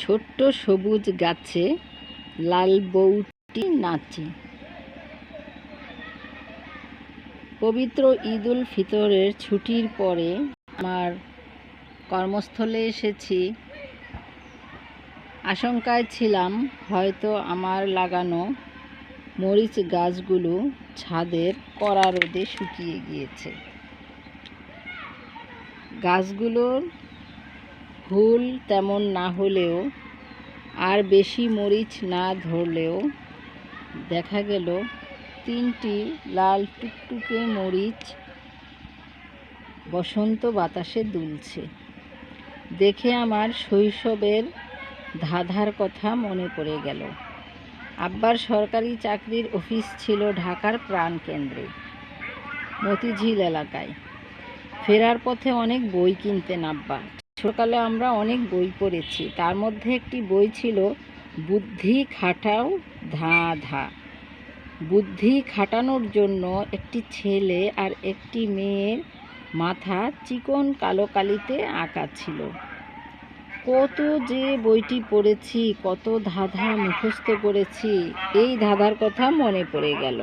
ছোট্ট সবুজ গাছে লাল বউটি নাচে। পবিত্র ঈদ উল ফিতরের ছুটির পরে আমার কর্মস্থলে এসেছি। আশঙ্কায় ছিলাম হয়তো আমার লাগানো মরিচ গাছগুলো ছাদের কড়া রোদে শুকিয়ে গিয়েছে। গাছগুলোর হুল তেমন না হলেও আর বেশি মরিচ না ধরলেও দেখা গেল 3টি লাল টুকটুকে মরিচ বসন্ত বাতাসে দুলছে। দেখে আমার শৈশবের ধাঁধার কথা মনে পড়ে গেল। আব্বার সরকারি চাকরির অফিস ছিল ঢাকার প্রাণকেন্দ্রে মতিঝিল এলাকায়। ফেরার পথে অনেক বই কিনতেন আব্বা। ছোটকালে আমরা অনেক বই পড়েছি। তার মধ্যে একটি বই ছিল বুদ্ধি খাটাও ধাঁধা। বুদ্ধি খাটানোর জন্য একটি ছেলে আর একটি মেয়ের মাথা চিকন কালো কালিতে আঁকা ছিল। কত যে বইটি পড়েছি, কত ধাঁধা মুখস্থ করেছি, এই ধাঁধার কথা মনে পড়ে গেল।